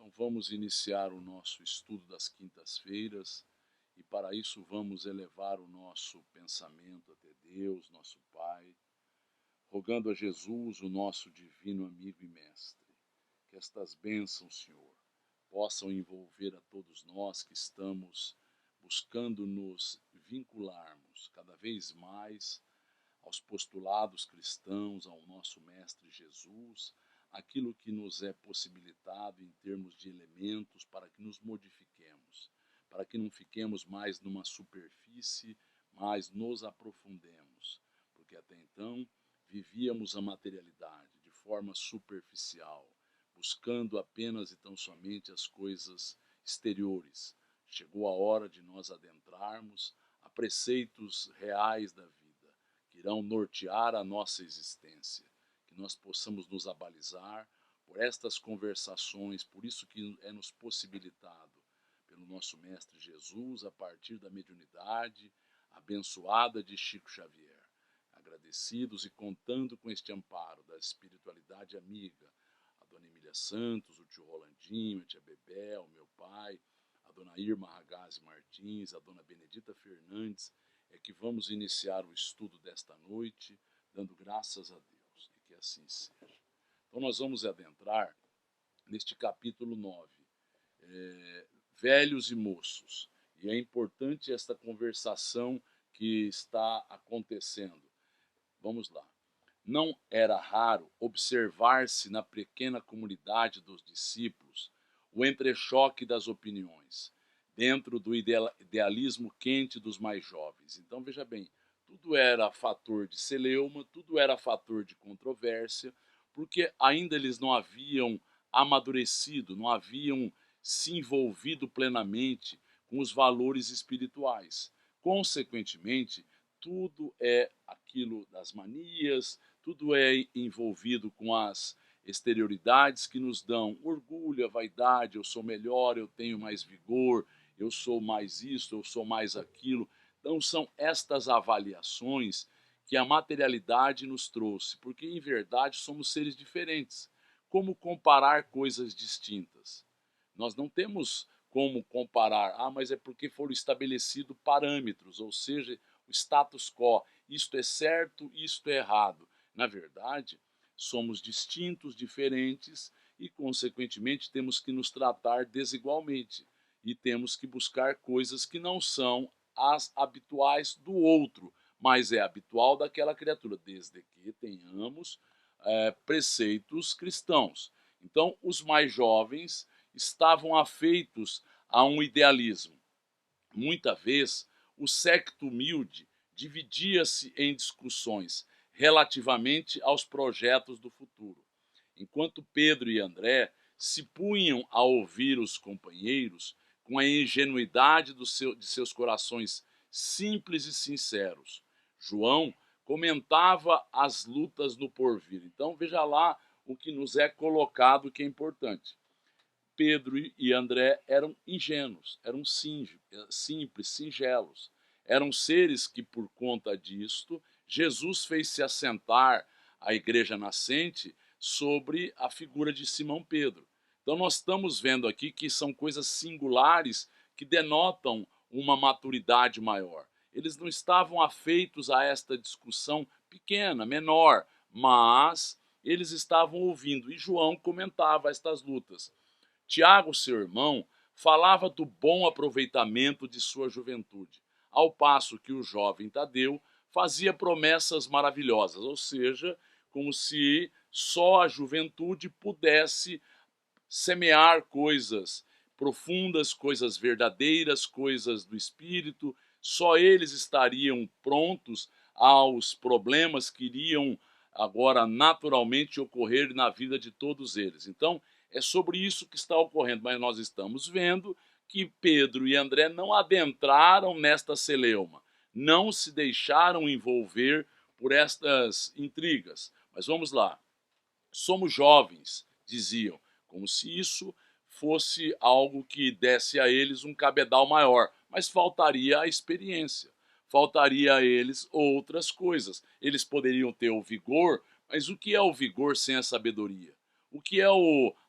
Então vamos iniciar o nosso estudo das quintas-feiras e para isso vamos elevar o nosso pensamento até Deus, nosso Pai, rogando a Jesus, o nosso divino amigo e mestre, que estas bênçãos, Senhor, possam envolver a todos nós que estamos buscando nos vincularmos cada vez mais aos postulados cristãos, ao nosso Mestre Jesus, aquilo que nos é possibilitado em termos de elementos para que nos modifiquemos, para que não fiquemos mais numa superfície, mas nos aprofundemos, porque até então vivíamos a materialidade de forma superficial, buscando apenas e tão somente as coisas exteriores. Chegou a hora de nós adentrarmos a preceitos reais da vida, que irão nortear a nossa existência, que nós possamos nos abalizar por estas conversações, por isso que é nos possibilitado pelo nosso Mestre Jesus, a partir da mediunidade abençoada de Chico Xavier, agradecidos e contando com este amparo da espiritualidade amiga, a Dona Emília Santos, o tio Rolandinho, a tia Bebel, o meu pai, a Dona Irma Ragazzi Martins, a Dona Benedita Fernandes, é que vamos iniciar o estudo desta noite, dando graças a Deus, e que assim seja. Então nós vamos adentrar neste capítulo 9, velhos e moços, e é importante esta conversação que está acontecendo. Vamos lá. Não era raro observar-se na pequena comunidade dos discípulos o entrechoque das opiniões, dentro do idealismo quente dos mais jovens. Então, veja bem, tudo era fator de celeuma, tudo era fator de controvérsia, porque ainda eles não haviam amadurecido, não haviam se envolvido plenamente com os valores espirituais. Consequentemente, tudo é aquilo das manias, tudo é envolvido com as exterioridades que nos dão orgulho, a vaidade, eu sou melhor, eu tenho mais vigor, eu sou mais isso, eu sou mais aquilo. Então são estas avaliações que a materialidade nos trouxe, porque em verdade somos seres diferentes. Como comparar coisas distintas? Nós não temos como comparar, mas é porque foram estabelecidos parâmetros, ou seja, o status quo, isto é certo, isto é errado. Na verdade, somos distintos, diferentes e, consequentemente, temos que nos tratar desigualmente e temos que buscar coisas que não são as habituais do outro, mas é habitual daquela criatura, desde que tenhamos preceitos cristãos. Então, os mais jovens estavam afeitos a um idealismo. Muita vez, o séquito humilde dividia-se em discussões relativamente aos projetos do futuro, enquanto Pedro e André se punham a ouvir os companheiros com a ingenuidade de seus corações simples e sinceros. João comentava as lutas no porvir. Então veja lá o que nos é colocado que é importante. Pedro e André eram ingênuos, eram simples, singelos. Eram seres que, por conta disto, Jesus fez se assentar a igreja nascente sobre a figura de Simão Pedro. Então nós estamos vendo aqui que são coisas singulares que denotam uma maturidade maior. Eles não estavam afeitos a esta discussão pequena, menor, mas eles estavam ouvindo. E João comentava estas lutas. Tiago, seu irmão, falava do bom aproveitamento de sua juventude, ao passo que o jovem Tadeu fazia promessas maravilhosas, ou seja, como se só a juventude pudesse semear coisas profundas, coisas verdadeiras, coisas do espírito, só eles estariam prontos aos problemas que iriam agora naturalmente ocorrer na vida de todos eles. Então, é sobre isso que está ocorrendo, mas nós estamos vendo que Pedro e André não adentraram nesta celeuma, não se deixaram envolver por estas intrigas. Mas vamos lá. Somos jovens, diziam, como se isso fosse algo que desse a eles um cabedal maior, mas faltaria a experiência, faltaria a eles outras coisas. Eles poderiam ter o vigor, mas o que é o vigor sem a sabedoria? O que é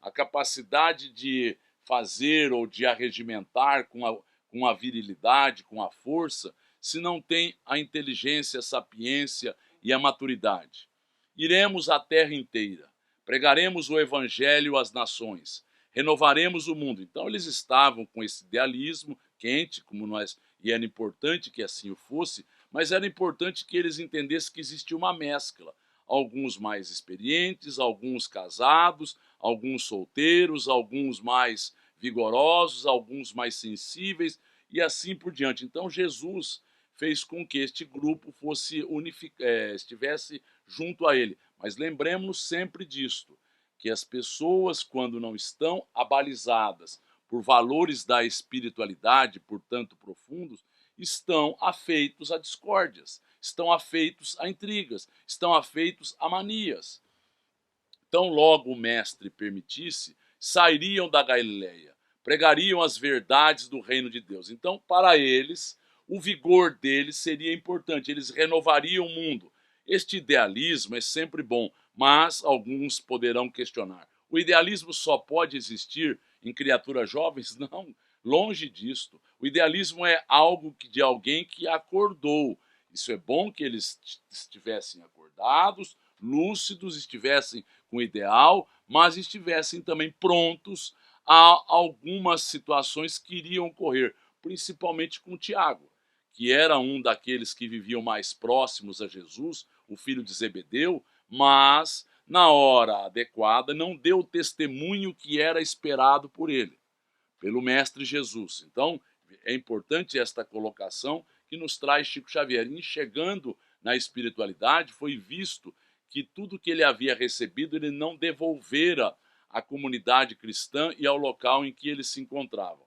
a capacidade de fazer ou de arregimentar com a virilidade, com a força, se não tem a inteligência, a sapiência e a maturidade. Iremos à terra inteira, pregaremos o evangelho às nações, renovaremos o mundo. Então eles estavam com esse idealismo quente, como nós, e era importante que assim o fosse, mas era importante que eles entendessem que existia uma mescla. Alguns mais experientes, alguns casados, alguns solteiros, alguns mais vigorosos, alguns mais sensíveis e assim por diante. Então Jesus fez com que este grupo fosse estivesse junto a ele. Mas lembremos sempre disto, que as pessoas, quando não estão abalizadas por valores da espiritualidade, portanto profundos, estão afeitos a discórdias, estão afeitos a intrigas, estão afeitos a manias. Então, logo o mestre permitisse, sairiam da Galileia, pregariam as verdades do reino de Deus. Então, para eles, o vigor deles seria importante, eles renovariam o mundo. Este idealismo é sempre bom, mas alguns poderão questionar. O idealismo só pode existir em criaturas jovens? Não, longe disto. O idealismo é algo de alguém que acordou. Isso é bom que eles estivessem acordados, lúcidos, estivessem com ideal, mas estivessem também prontos a algumas situações que iriam ocorrer, principalmente com Tiago, que era um daqueles que viviam mais próximos a Jesus, o filho de Zebedeu, mas na hora adequada não deu o testemunho que era esperado por ele, pelo mestre Jesus. Então, é importante esta colocação que nos traz Chico Xavier. E chegando na espiritualidade, foi visto que tudo que ele havia recebido ele não devolvera à comunidade cristã e ao local em que ele se encontrava.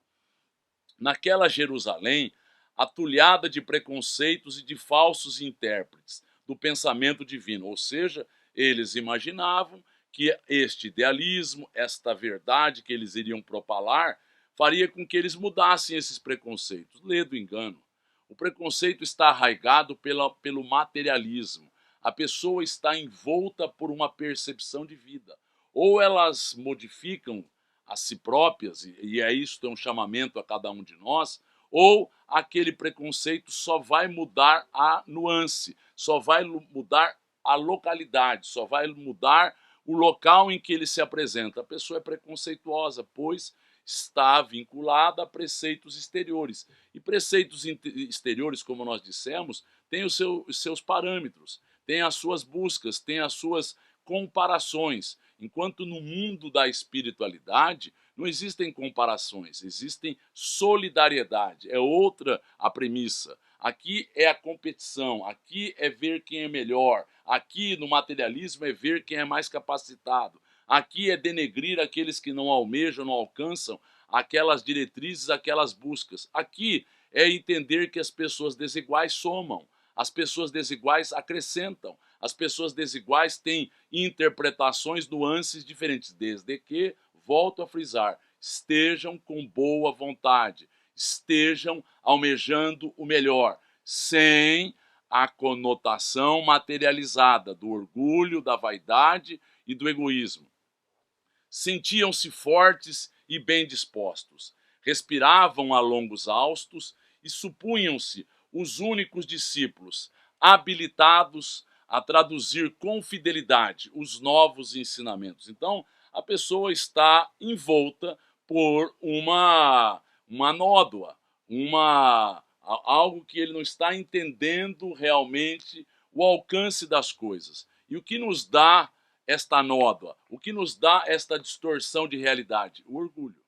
Naquela Jerusalém, atulhada de preconceitos e de falsos intérpretes do pensamento divino, ou seja, eles imaginavam que este idealismo, esta verdade que eles iriam propalar, faria com que eles mudassem esses preconceitos. Lê do engano. O preconceito está arraigado pelo materialismo. A pessoa está envolta por uma percepção de vida. Ou elas modificam a si próprias, e é isso, é um chamamento a cada um de nós, ou aquele preconceito só vai mudar a nuance, só vai mudar a localidade, só vai mudar o local em que ele se apresenta. A pessoa é preconceituosa, pois está vinculada a preceitos exteriores. E preceitos exteriores, como nós dissemos, têm os seus parâmetros, têm as suas buscas, têm as suas comparações. Enquanto no mundo da espiritualidade não existem comparações, existem solidariedade. É outra a premissa. Aqui é a competição, aqui é ver quem é melhor, aqui no materialismo é ver quem é mais capacitado. Aqui é denegrir aqueles que não almejam, não alcançam aquelas diretrizes, aquelas buscas. Aqui é entender que as pessoas desiguais somam, as pessoas desiguais acrescentam, as pessoas desiguais têm interpretações, nuances diferentes, desde que, volto a frisar, estejam com boa vontade, estejam almejando o melhor, sem a conotação materializada do orgulho, da vaidade e do egoísmo. Sentiam-se fortes e bem dispostos, respiravam a longos haustos e supunham-se os únicos discípulos habilitados a traduzir com fidelidade os novos ensinamentos. Então, a pessoa está envolta por uma nódoa, algo que ele não está entendendo realmente o alcance das coisas. E o que nos dá esta nódoa, o que nos dá esta distorção de realidade? O orgulho,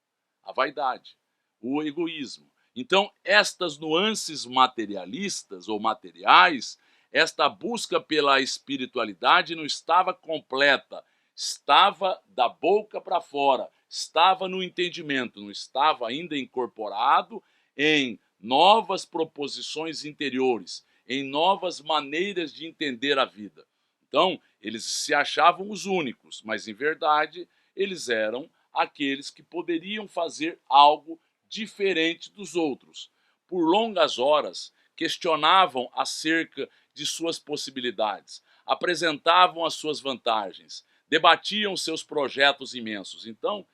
a vaidade, o egoísmo. Então, estas nuances materialistas ou materiais, esta busca pela espiritualidade não estava completa, estava da boca para fora, estava no entendimento, não estava ainda incorporado em novas proposições interiores, em novas maneiras de entender a vida. Então, eles se achavam os únicos, mas em verdade eles eram aqueles que poderiam fazer algo diferente dos outros. Por longas horas, questionavam acerca de suas possibilidades, apresentavam as suas vantagens, debatiam seus projetos imensos. Então,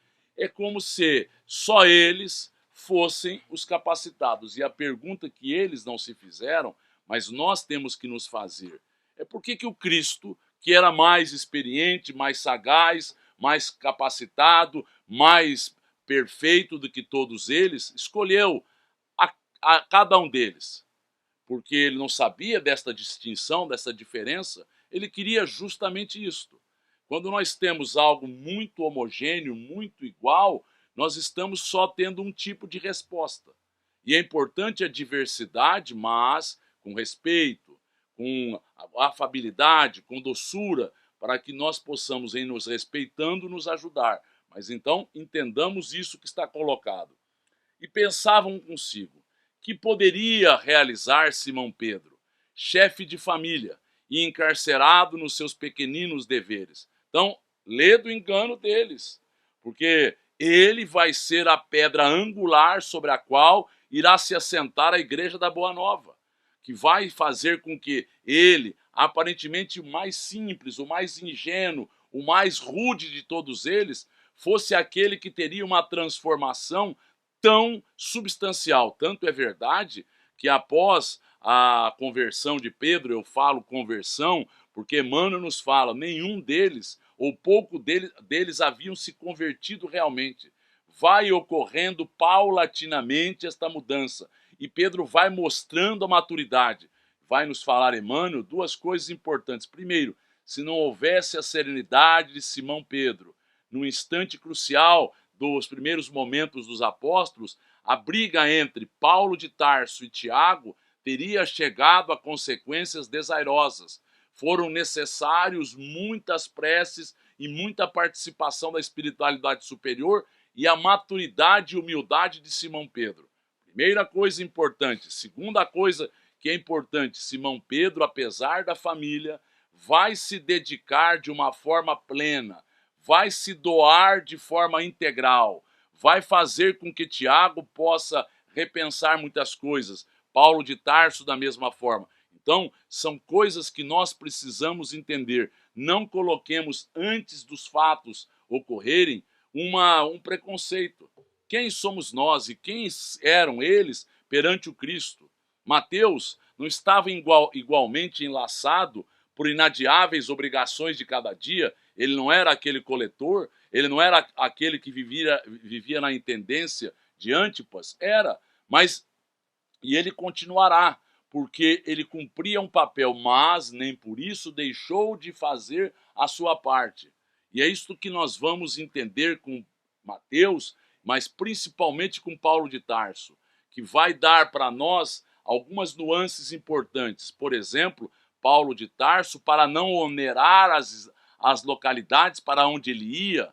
é como se só eles fossem os capacitados. E a pergunta que eles não se fizeram, mas nós temos que nos fazer, é por que o Cristo, que era mais experiente, mais sagaz, mais capacitado, mais perfeito do que todos eles, escolheu a cada um deles? Porque ele não sabia desta distinção, dessa diferença, ele queria justamente isto. Quando nós temos algo muito homogêneo, muito igual, nós estamos só tendo um tipo de resposta. E é importante a diversidade, mas com respeito, com afabilidade, com doçura, para que nós possamos, em nos respeitando, nos ajudar. Mas então entendamos isso que está colocado. E pensavam consigo: que poderia realizar Simão Pedro, chefe de família e encarcerado nos seus pequeninos deveres? Então, lê do engano deles, porque ele vai ser a pedra angular sobre a qual irá se assentar a igreja da Boa Nova, que vai fazer com que ele, aparentemente o mais simples, o mais ingênuo, o mais rude de todos eles, fosse aquele que teria uma transformação tão substancial. Tanto é verdade que após a conversão de Pedro, eu falo conversão, porque Emmanuel nos fala, nenhum deles, ou pouco deles haviam se convertido realmente. Vai ocorrendo paulatinamente esta mudança, e Pedro vai mostrando a maturidade. Vai nos falar, Emmanuel, duas coisas importantes. Primeiro, se não houvesse a serenidade de Simão Pedro, no instante crucial dos primeiros momentos dos apóstolos, a briga entre Paulo de Tarso e Tiago teria chegado a consequências desairosas. Foram necessários muitas preces e muita participação da espiritualidade superior e a maturidade e humildade de Simão Pedro. Primeira coisa importante. Segunda coisa que é importante, Simão Pedro, apesar da família, vai se dedicar de uma forma plena, vai se doar de forma integral, vai fazer com que Tiago possa repensar muitas coisas, Paulo de Tarso da mesma forma. Então, são coisas que nós precisamos entender. Não coloquemos antes dos fatos ocorrerem um preconceito. Quem somos nós e quem eram eles perante o Cristo? Mateus não estava igualmente enlaçado por inadiáveis obrigações de cada dia. Ele não era aquele coletor, ele não era aquele que vivia na intendência de Antipas, era, mas e ele continuará, porque ele cumpria um papel, mas nem por isso deixou de fazer a sua parte. E é isto que nós vamos entender com Mateus, mas principalmente com Paulo de Tarso, que vai dar para nós algumas nuances importantes. Por exemplo, Paulo de Tarso, para não onerar as localidades para onde ele ia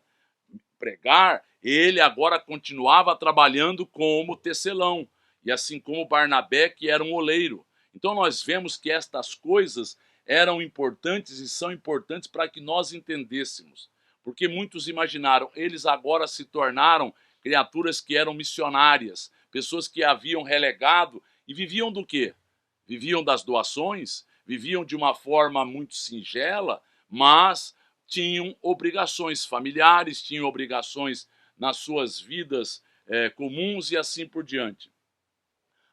pregar, ele agora continuava trabalhando como tecelão, e assim como Barnabé, que era um oleiro. Então nós vemos que estas coisas eram importantes e são importantes para que nós entendêssemos. Porque muitos imaginaram, eles agora se tornaram criaturas que eram missionárias, pessoas que haviam relegado e viviam do quê? Viviam das doações, viviam de uma forma muito singela, mas tinham obrigações familiares, tinham obrigações nas suas vidas comuns e assim por diante.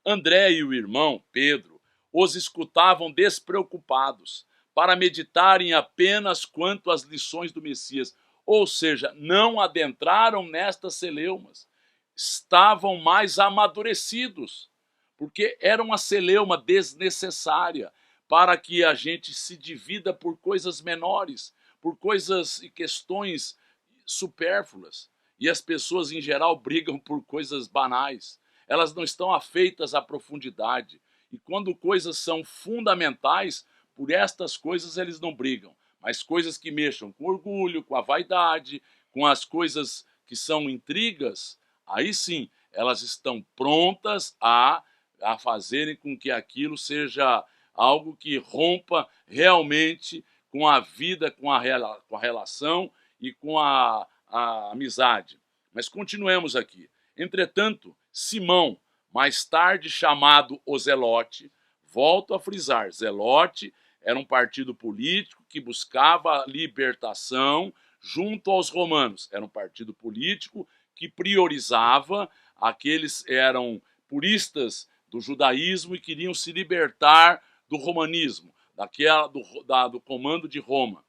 André e o irmão, Pedro, os escutavam despreocupados, para meditarem apenas quanto às lições do Messias, ou seja, não adentraram nestas celeumas, estavam mais amadurecidos, porque era uma celeuma desnecessária para que a gente se divida por coisas menores, por coisas e questões supérfluas. E as pessoas, em geral, brigam por coisas banais. Elas não estão afeitas à profundidade. E quando coisas são fundamentais, por estas coisas eles não brigam. Mas coisas que mexam com orgulho, com a vaidade, com as coisas que são intrigas, aí sim, elas estão prontas a fazerem com que aquilo seja algo que rompa realmente com a vida, com a relação e com a amizade. Mas continuemos aqui. Entretanto, Simão, mais tarde chamado o Zelote, volto a frisar, Zelote era um partido político que buscava a libertação junto aos romanos. Era um partido político que priorizava, aqueles eram puristas do judaísmo e queriam se libertar do romanismo, do comando de Roma.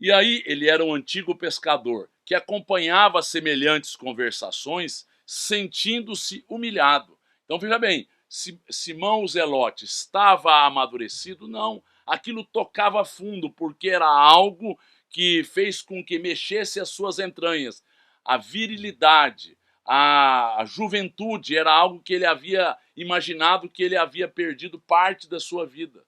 E aí ele era um antigo pescador que acompanhava semelhantes conversações, sentindo-se humilhado. Então veja bem, Simão o Zelote estava amadurecido? Não. Aquilo tocava fundo, porque era algo que fez com que mexesse as suas entranhas. A virilidade, a juventude era algo que ele havia imaginado que ele havia perdido parte da sua vida.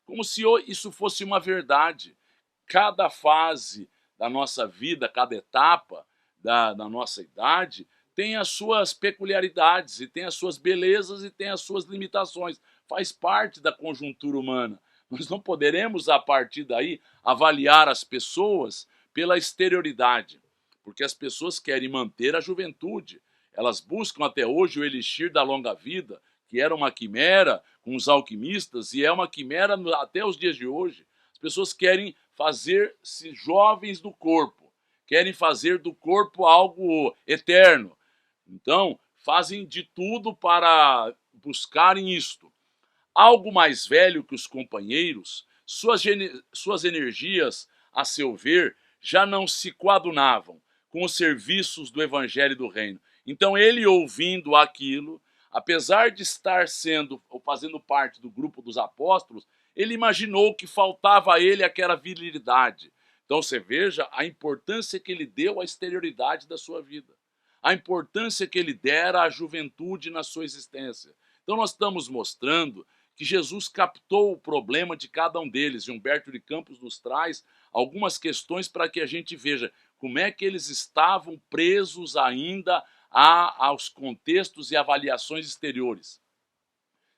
Como se isso fosse uma verdade. Cada fase da nossa vida, cada etapa da nossa idade, tem as suas peculiaridades, e tem as suas belezas e tem as suas limitações. Faz parte da conjuntura humana. Nós não poderemos, a partir daí, avaliar as pessoas pela exterioridade, porque as pessoas querem manter a juventude. Elas buscam até hoje o elixir da longa vida, que era uma quimera com os alquimistas, e é uma quimera até os dias de hoje. As pessoas querem fazer-se jovens do corpo, querem fazer do corpo algo eterno. Então, fazem de tudo para buscarem isto. Algo mais velho que os companheiros, suas energias, a seu ver, já não se coadunavam com os serviços do evangelho do reino. Então ele, ouvindo aquilo, apesar de estar sendo ou fazendo parte do grupo dos apóstolos, ele imaginou que faltava a ele aquela virilidade. Então você veja a importância que ele deu à exterioridade da sua vida, a importância que ele dera à juventude na sua existência. Então nós estamos mostrando que Jesus captou o problema de cada um deles. E Humberto de Campos nos traz algumas questões para que a gente veja como é que eles estavam presos ainda aos contextos e avaliações exteriores.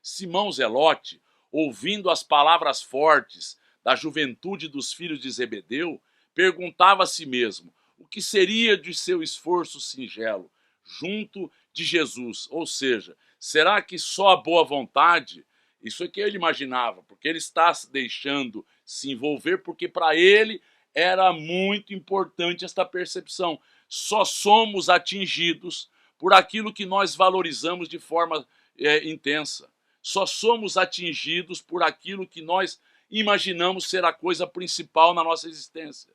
Simão Zelote, ouvindo as palavras fortes da juventude dos filhos de Zebedeu, perguntava a si mesmo o que seria de seu esforço singelo junto de Jesus. Ou seja, será que só a boa vontade? Isso é que ele imaginava, porque ele está se deixando se envolver, porque para ele era muito importante esta percepção. Só somos atingidos por aquilo que nós valorizamos de forma intensa. Só somos atingidos por aquilo que nós imaginamos ser a coisa principal na nossa existência.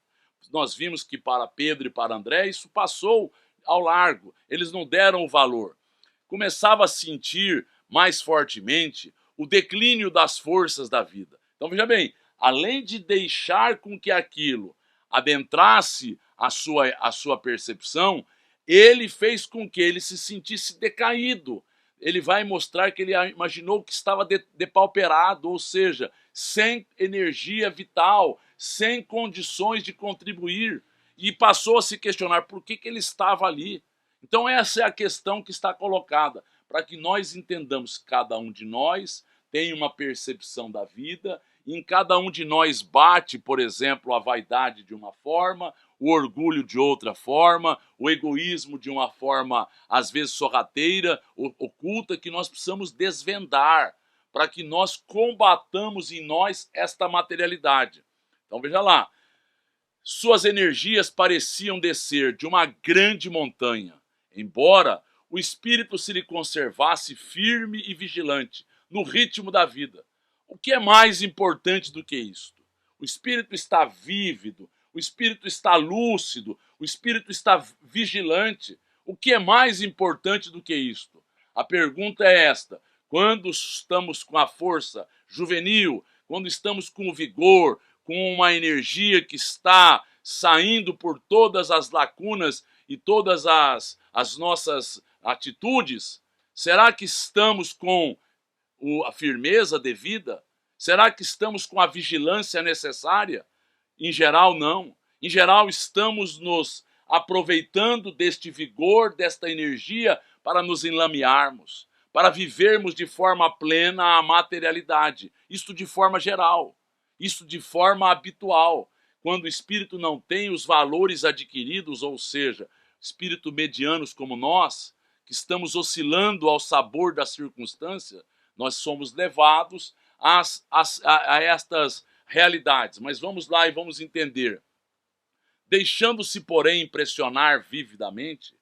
Nós vimos que para Pedro e para André isso passou ao largo, eles não deram o valor. Começava a sentir mais fortemente o declínio das forças da vida. Então veja bem, além de deixar com que aquilo adentrasse a sua percepção, ele fez com que ele se sentisse decaído. Ele vai mostrar que ele imaginou que estava depauperado, ou seja, sem energia vital, sem condições de contribuir, e passou a se questionar por que ele estava ali. Então essa é a questão que está colocada, para que nós entendamos que cada um de nós tem uma percepção da vida, e em cada um de nós bate, por exemplo, a vaidade de uma forma, o orgulho de outra forma, o egoísmo de uma forma, às vezes, sorrateira, oculta, que nós precisamos desvendar, para que nós combatamos em nós esta materialidade. Então veja lá, suas energias pareciam descer de uma grande montanha, embora o espírito se lhe conservasse firme e vigilante no ritmo da vida. O que é mais importante do que isto? O espírito está vívido, o espírito está lúcido, o espírito está vigilante. O que é mais importante do que isto? A pergunta é esta: quando estamos com a força juvenil, quando estamos com o vigor, com uma energia que está saindo por todas as lacunas e todas as nossas atitudes, será que estamos com a firmeza devida? Será que estamos com a vigilância necessária? Em geral, não. Em geral, estamos nos aproveitando deste vigor, desta energia, para nos enlamearmos, para vivermos de forma plena a materialidade. Isto de forma geral, isto de forma habitual. Quando o espírito não tem os valores adquiridos, ou seja, espírito medianos como nós, que estamos oscilando ao sabor da circunstância, nós somos levados a estas realidades. Mas vamos lá e vamos entender. Deixando-se, porém, impressionar vividamente,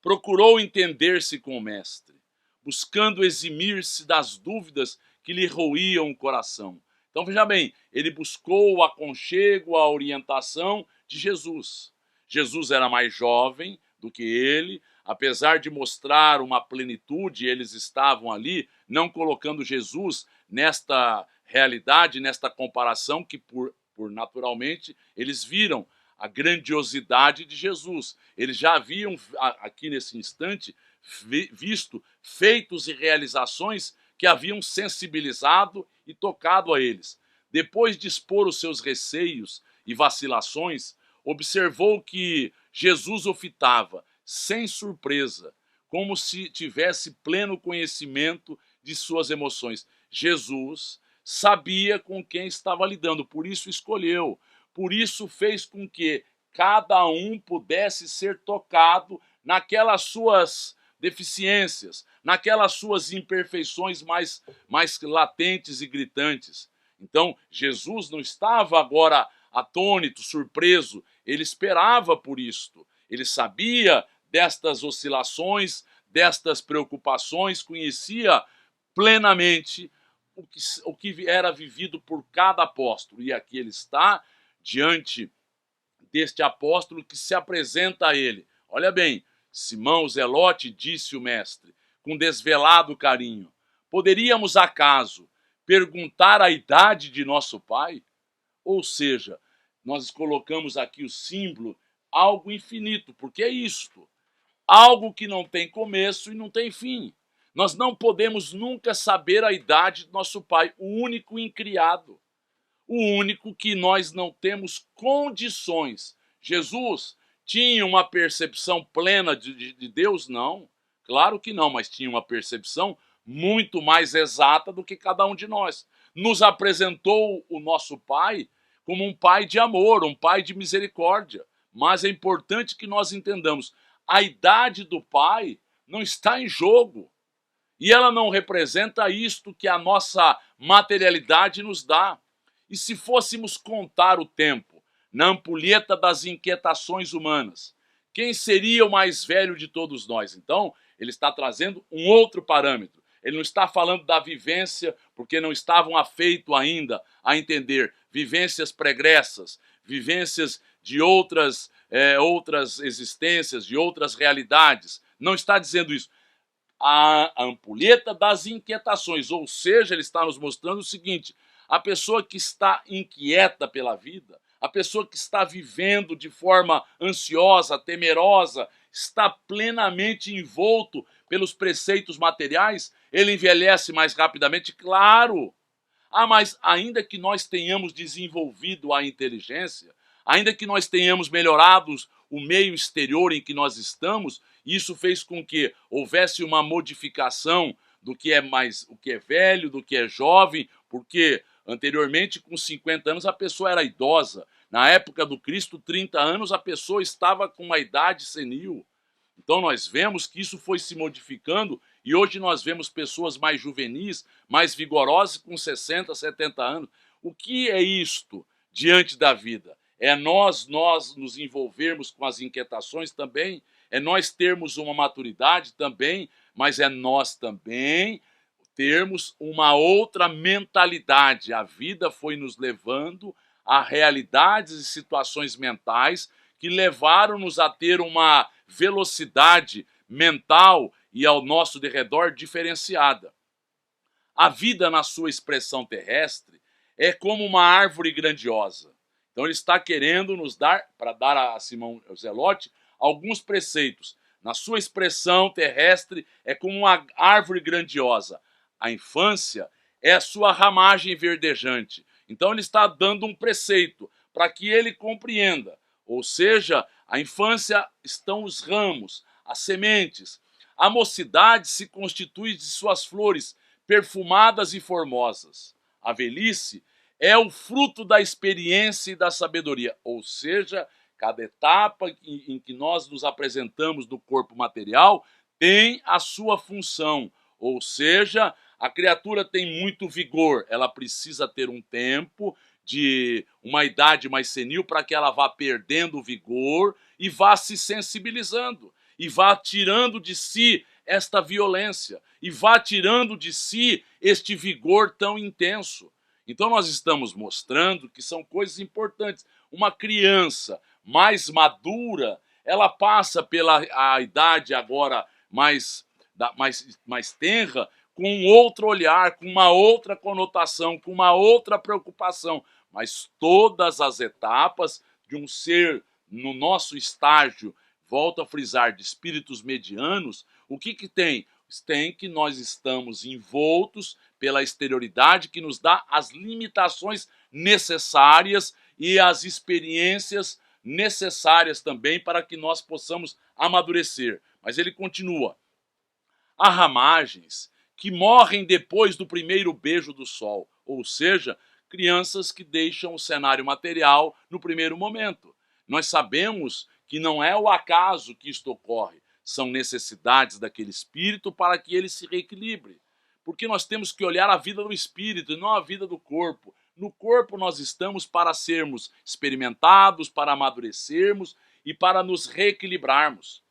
procurou entender-se com o mestre, buscando eximir-se das dúvidas que lhe roíam o coração. Então veja bem, ele buscou o aconchego, a orientação de Jesus. Jesus era mais jovem do que ele, apesar de mostrar uma plenitude, eles estavam ali, não colocando Jesus nesta realidade, nesta comparação que por naturalmente eles viram a grandiosidade de Jesus. Eles já haviam aqui nesse instante visto feitos e realizações que haviam sensibilizado e tocado a eles. Depois de expor os seus receios e vacilações, observou que Jesus o fitava, sem surpresa, como se tivesse pleno conhecimento de suas emoções. Jesus sabia com quem estava lidando, por isso escolheu, por isso fez com que cada um pudesse ser tocado naquelas suas deficiências, naquelas suas imperfeições mais latentes e gritantes. Então, Jesus não estava agora atônito, surpreso, ele esperava por isto. Ele sabia destas oscilações, destas preocupações, conhecia plenamente o que era vivido por cada apóstolo. E aqui ele está diante deste apóstolo que se apresenta a ele. Olha bem, Simão Zelote, disse o mestre, com desvelado carinho, poderíamos acaso perguntar a idade de nosso pai? Ou seja, nós colocamos aqui o símbolo algo infinito, porque é isto, algo que não tem começo e não tem fim. Nós não podemos nunca saber a idade do nosso pai, o único incriado, o único que nós não temos condições. Jesus tinha uma percepção plena de Deus? Não, claro que não, mas tinha uma percepção muito mais exata do que cada um de nós. Nos apresentou o nosso Pai como um Pai de amor, um Pai de misericórdia. Mas é importante que nós entendamos, a idade do Pai não está em jogo. E ela não representa isto que a nossa materialidade nos dá. E se fôssemos contar o tempo na ampulheta das inquietações humanas, quem seria o mais velho de todos nós? Então, ele está trazendo um outro parâmetro. Ele não está falando da vivência, porque não estavam afeitos ainda a entender vivências pregressas, vivências de outras existências, de outras realidades. Não está dizendo isso. A ampulheta das inquietações, ou seja, ele está nos mostrando o seguinte, a pessoa que está inquieta pela vida, a pessoa que está vivendo de forma ansiosa, temerosa, está plenamente envolto pelos preceitos materiais, ele envelhece mais rapidamente, claro. Mas ainda que nós tenhamos desenvolvido a inteligência, ainda que nós tenhamos melhorado o meio exterior em que nós estamos, isso fez com que houvesse uma modificação do que é o que é velho, do que é jovem, porque anteriormente, com 50 anos, a pessoa era idosa. Na época do Cristo, 30 anos, a pessoa estava com uma idade senil. Então nós vemos que isso foi se modificando e hoje nós vemos pessoas mais juvenis, mais vigorosas, com 60, 70 anos. O que é isto diante da vida? É nós nos envolvermos com as inquietações também, é nós termos uma maturidade também, mas é nós também termos uma outra mentalidade. A vida foi nos levando a realidades e situações mentais que levaram-nos a ter uma velocidade mental e ao nosso derredor diferenciada. A vida na sua expressão terrestre é como uma árvore grandiosa. Então ele está querendo nos dar, para dar a Simão Zelote, alguns preceitos. Na sua expressão terrestre é como uma árvore grandiosa. A infância é a sua ramagem verdejante. Então ele está dando um preceito para que ele compreenda. Ou seja, a infância estão os ramos, as sementes. A mocidade se constitui de suas flores perfumadas e formosas. A velhice é o fruto da experiência e da sabedoria. Ou seja, cada etapa em que nós nos apresentamos no corpo material tem a sua função. Ou seja, a criatura tem muito vigor, ela precisa ter um tempo de uma idade mais senil para que ela vá perdendo o vigor e vá se sensibilizando. e vá tirando de si esta violência, e vá tirando de si este vigor tão intenso. Então nós estamos mostrando que são coisas importantes. Uma criança mais madura, ela passa pela a idade agora mais tenra, com um outro olhar, com uma outra conotação, com uma outra preocupação. Mas todas as etapas de um ser no nosso estágio, volto a frisar, de espíritos medianos, o que tem? Tem que nós estamos envoltos pela exterioridade que nos dá as limitações necessárias e as experiências necessárias também para que nós possamos amadurecer. Mas ele continua. Há ramagens que morrem depois do primeiro beijo do sol, ou seja, crianças que deixam o cenário material no primeiro momento. Nós sabemos que não é o acaso que isto ocorre, são necessidades daquele espírito para que ele se reequilibre. Porque nós temos que olhar a vida do espírito e não a vida do corpo. No corpo nós estamos para sermos experimentados, para amadurecermos e para nos reequilibrarmos.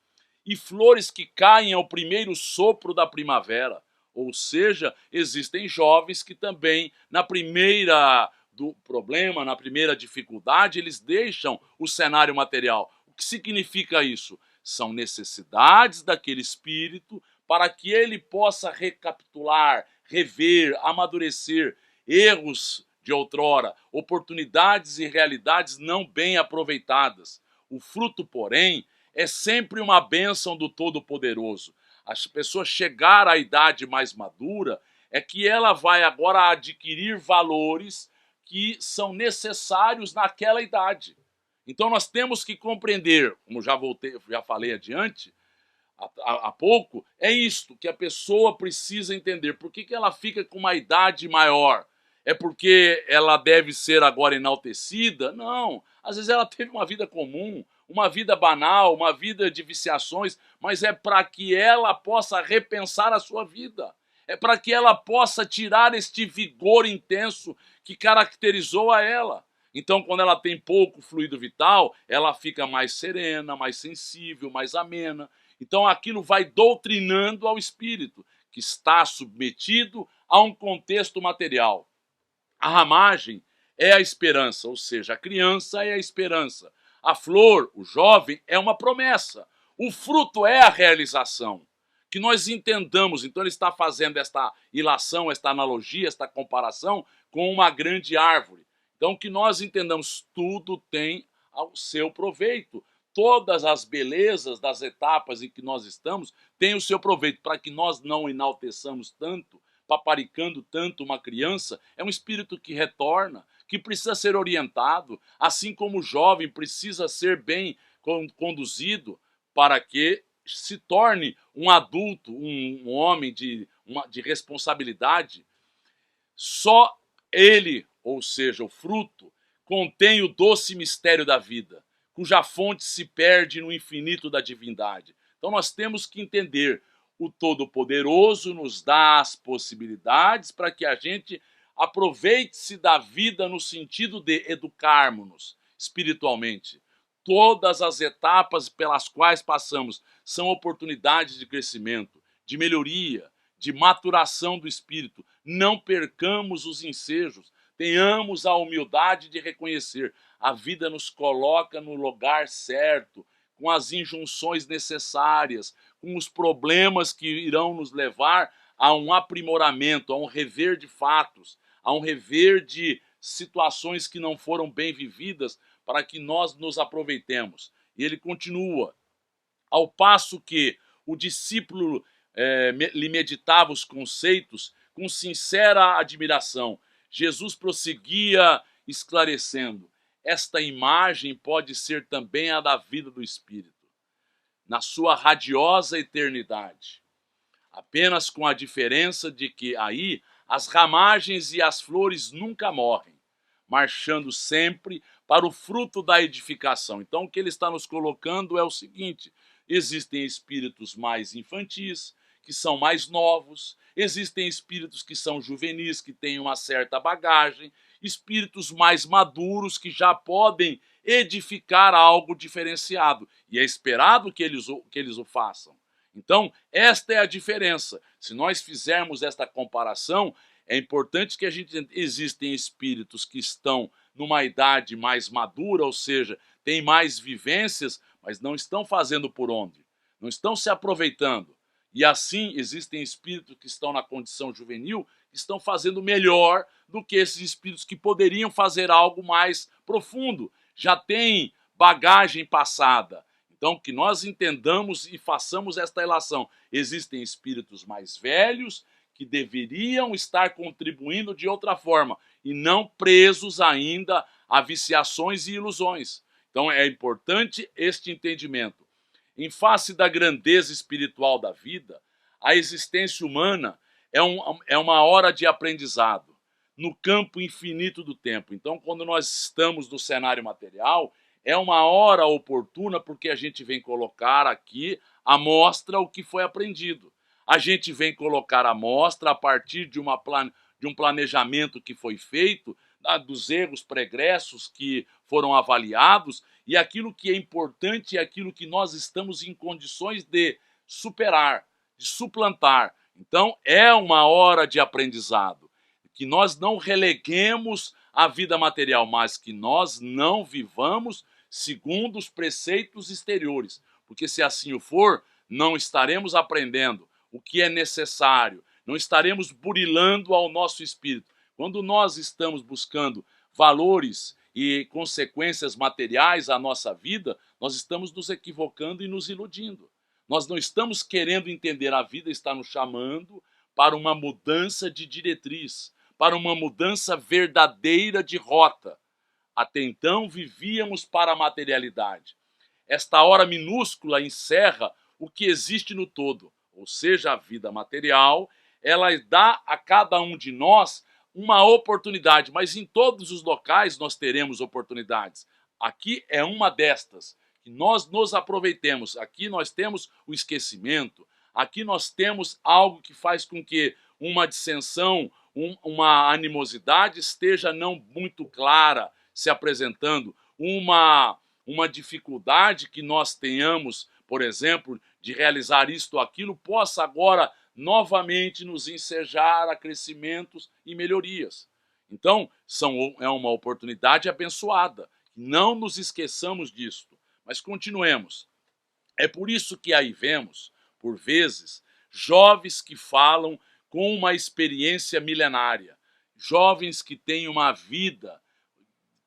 E flores que caem ao primeiro sopro da primavera. Ou seja, existem jovens que também, na primeira do problema, na primeira dificuldade, eles deixam o cenário material. O que significa isso? São necessidades daquele espírito para que ele possa recapitular, rever, amadurecer erros de outrora, oportunidades e realidades não bem aproveitadas. O fruto, porém, é sempre uma bênção do Todo-Poderoso. As pessoas chegar à idade mais madura é que ela vai agora adquirir valores que são necessários naquela idade. Então nós temos que compreender, como já falei adiante, há pouco, é isto que a pessoa precisa entender. Por que ela fica com uma idade maior? É porque ela deve ser agora enaltecida? Não. Às vezes ela teve uma vida comum, uma vida banal, uma vida de viciações, mas é para que ela possa repensar a sua vida. É para que ela possa tirar este vigor intenso que caracterizou a ela. Então, quando ela tem pouco fluido vital, ela fica mais serena, mais sensível, mais amena. Então, aquilo vai doutrinando ao espírito, que está submetido a um contexto material. A ramagem é a esperança, ou seja, a criança é a esperança. A flor, o jovem, é uma promessa. O fruto é a realização. Que nós entendamos, então ele está fazendo esta ilação, esta analogia, esta comparação com uma grande árvore. Então que nós entendamos, tudo tem ao seu proveito. Todas as belezas das etapas em que nós estamos têm o seu proveito, para que nós não enalteçamos tanto, paparicando tanto uma criança. É um espírito que retorna, que precisa ser orientado, assim como o jovem precisa ser bem conduzido para que se torne um adulto, um homem de responsabilidade. Só ele, ou seja, o fruto, contém o doce mistério da vida, cuja fonte se perde no infinito da divindade. Então nós temos que entender, o Todo-Poderoso nos dá as possibilidades para que a gente aproveite-se da vida no sentido de educarmos-nos espiritualmente. Todas as etapas pelas quais passamos são oportunidades de crescimento, de melhoria, de maturação do espírito. Não percamos os ensejos, tenhamos a humildade de reconhecer. A vida nos coloca no lugar certo, com as injunções necessárias, com os problemas que irão nos levar a um aprimoramento, a um rever de fatos, a um rever de situações que não foram bem vividas, para que nós nos aproveitemos. E ele continua, ao passo que o discípulo lhe meditava os conceitos com sincera admiração, Jesus prosseguia esclarecendo, esta imagem pode ser também a da vida do Espírito, na sua radiosa eternidade, apenas com a diferença de que aí as ramagens e as flores nunca morrem, marchando sempre para o fruto da edificação. Então o que ele está nos colocando é o seguinte, existem espíritos mais infantis, que são mais novos, existem espíritos que são juvenis, que têm uma certa bagagem, espíritos mais maduros, que já podem edificar algo diferenciado. E é esperado que eles o façam. Então, esta é a diferença. Se nós fizermos esta comparação, é importante que a gente existem espíritos que estão numa idade mais madura, ou seja, têm mais vivências, mas não estão fazendo por onde, não estão se aproveitando. E assim existem espíritos que estão na condição juvenil, que estão fazendo melhor do que esses espíritos que poderiam fazer algo mais profundo, já têm bagagem passada. Então, que nós entendamos e façamos esta relação. Existem espíritos mais velhos que deveriam estar contribuindo de outra forma e não presos ainda a viciações e ilusões. Então, é importante este entendimento. Em face da grandeza espiritual da vida, a existência humana é uma hora de aprendizado no campo infinito do tempo. Então, quando nós estamos no cenário material, é uma hora oportuna porque a gente vem colocar aqui à mostra o que foi aprendido. A gente vem colocar à mostra a partir de um planejamento que foi feito, dos erros pregressos que foram avaliados e aquilo que é importante é aquilo que nós estamos em condições de superar, de suplantar. Então, é uma hora de aprendizado. Que nós não releguemos a vida material, mas que nós não vivamos segundo os preceitos exteriores. Porque se assim o for, não estaremos aprendendo o que é necessário, não estaremos burilando ao nosso espírito. Quando nós estamos buscando valores e consequências materiais à nossa vida, nós estamos nos equivocando e nos iludindo. Nós não estamos querendo entender, a vida está nos chamando para uma mudança de diretriz, para uma mudança verdadeira de rota. Até então vivíamos para a materialidade. Esta hora minúscula encerra o que existe no todo, ou seja, a vida material. Ela dá a cada um de nós uma oportunidade, mas em todos os locais nós teremos oportunidades. Aqui é uma destas, que nós nos aproveitemos. Aqui nós temos o esquecimento, aqui nós temos algo que faz com que uma dissensão, uma animosidade esteja não muito clara se apresentando, uma dificuldade que nós tenhamos, por exemplo, de realizar isto ou aquilo, possa agora novamente nos ensejar a crescimentos e melhorias. Então, é uma oportunidade abençoada. Não nos esqueçamos disto, mas continuemos. É por isso que aí vemos, por vezes, jovens que falam com uma experiência milenária, jovens que têm uma vida